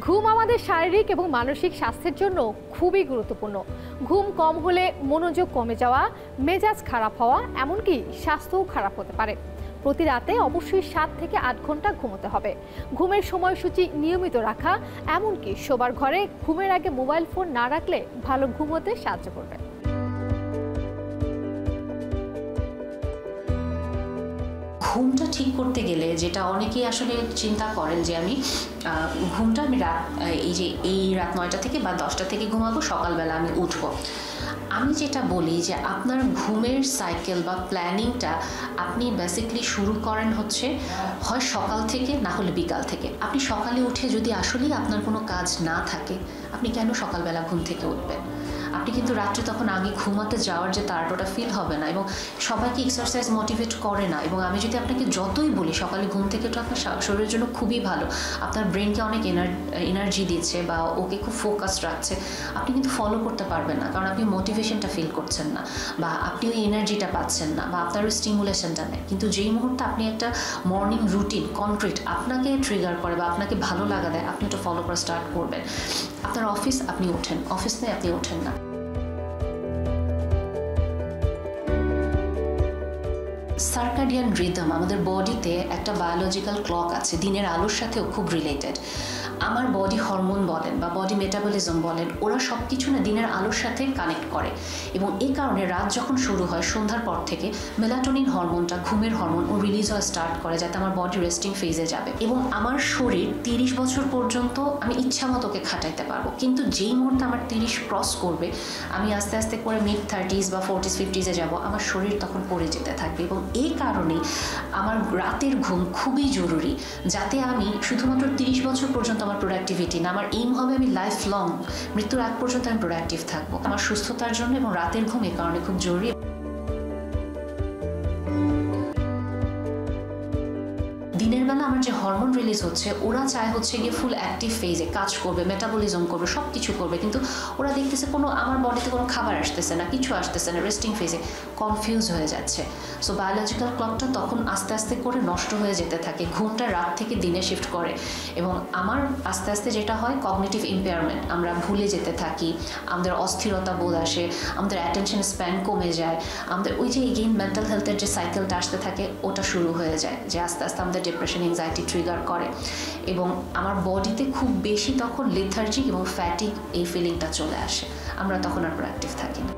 ঘুম আমাদের শারীরিক এবং মানসিক স্বাস্থ্যের জন্য খুবই গুরুত্বপূর্ণ। ঘুম কম হলে মনোযোগ কমে যাওয়া, মেজাজ খারাপ হওয়া, এমনকি স্বাস্থ্যও খারাপ হতে পারে। প্রতি রাতে অবশ্যই 7 থেকে 8 ঘন্টা ঘুমোতে হবে। ঘুমের সময়সূচি নিয়মিত রাখা, এমনকি শোবার ঘরে ঘুমের আগে মোবাইল ফোন না রাখলে ভালো ঘুমোতে সাহায্য করবে। ঘুমটা ঠিক করতে গেলে যেটা অনেকেই আসলে চিন্তা করেন যে আমি ঘুমটা আমি রাত 9টা থেকে বা 10টা থেকে ঘুমাবো, সকালবেলা আমি উঠবো। আমি যেটা বলি যে আপনার ঘুমের সাইকেল বা প্ল্যানিংটা আপনি বেসিক্যালি শুরু করেন হচ্ছে হয় সকাল থেকে, না হলে বিকাল থেকে। আপনি সকালে উঠে যদি আসলেই আপনার কোনো কাজ না থাকে, আপনি কেন সকালবেলা ঘুম থেকে উঠবেন? আপনি কিন্তু রাত্রে তখন আগে ঘুমাতে যাওয়ার যে তাড়াটা ফিল হবে না, এবং সবাইকে এক্সারসাইজ মোটিভেট করে না। এবং আমি যদি আপনাকে যতই বলি সকালে ঘুম থেকে ওঠা আপনার শরীরের জন্য খুবই ভালো, আপনার ব্রেনকে অনেক এনার্জি দিচ্ছে বা ওকে খুব ফোকাস রাখছে, আপনি কিন্তু ফলো করতে পারবেন না, কারণ আপনি মোটিভেশনটা ফিল করছেন না, বা আপনি ওই এনার্জিটা পাচ্ছেন না, বা আপনার ওই স্টিমুলেশনটা নেই। কিন্তু যেই মুহূর্তে আপনি একটা মর্নিং রুটিন কনক্রিট আপনাকে ট্রিগার করে বা আপনাকে ভালো লাগা দেয়, আপনি ওটা ফলো করা স্টার্ট করবেন। আপনার অফিস, আপনি ওঠেন, অফিস নেই, আপনি ওঠেন না। সার্কাডিয়ান রিদম, আমাদের বডিতে একটা বায়োলজিক্যাল ক্লক আছে, দিনের আলোর সাথেও খুব রিলেটেড। আমার বডি হরমোন বলেন বা বডি মেটাবলিজম বলেন, ওরা সব কিছু না দিনের আলোর সাথে কানেক্ট করে, এবং এই কারণে রাত যখন শুরু হয় সন্ধ্যার পর থেকে মেলাটোনিন হরমোনটা, ঘুমের হরমোন, ও রিলিজ হওয়া স্টার্ট করে, যাতে আমার বডি রেস্টিং ফেজে যাবে। এবং আমার শরীর 30 বছর পর্যন্ত আমি ইচ্ছা মতো ওকে খাটাইতে পারবো, কিন্তু যেই মুহূর্তে আমার 30 ক্রস করবে, আমি আস্তে আস্তে করে মিড 30s বা 40s 50s-এ যাবো, আমার শরীর তখন পড়ে যেতে থাকবে। এবং এই কারণেই আমার রাতের ঘুম খুবই জরুরি, যাতে আমি শুধুমাত্র 30 বছর পর্যন্ত আমার প্রোডাক্টিভিটি না, আমার এইম হবে আমি লাইফ লং, মৃত্যুর আগ পর্যন্ত আমি প্রোডাক্টিভ থাকবো। আমার সুস্থতার জন্য এবং রাতের ঘুম এই কারণে খুব জরুরি। দিনের বেলা আমার যে হরমোন রিলিজ হচ্ছে, ওরা চায় হচ্ছে গিয়ে ফুল অ্যাক্টিভ ফেজে কাজ করবে, মেটাবলিজম করবে, সব কিছু করবে, কিন্তু ওরা দেখতেছে কোনো আমার বডিতে কোনো খাবার আসতেছে না, কিছু আসতেছে না, রেস্টিং ফেজে কনফিউজ হয়ে যাচ্ছে। সো বায়োলজিক্যাল ক্লকটা তখন আস্তে আস্তে করে নষ্ট হয়ে যেতে থাকে, ঘুমটা রাত থেকে দিনে শিফট করে, এবং আমার আস্তে আস্তে যেটা হয় কগনিটিভ ইম্পেয়ারমেন্ট, আমরা ভুলে যেতে থাকি, আমাদের অস্থিরতা বোধ আসে, আমাদের অ্যাটেনশন স্প্যান কমে যায়, আমাদের ওই যে এগেইন মেন্টাল হেলথের যে সাইকেলটা আসতে থাকে ওটা শুরু হয়ে যায়, যে আস্তে আস্তে আমাদের ডিপ্রেশন, এনজাইটি ট্রিগার করে, এবং আমার বডিতে খুব বেশি তখন লেথার্জিক এবং ফ্যাটিক এই ফিলিংটা চলে আসে, আমরা তখন আর প্রোডাক্টিভ থাকি না।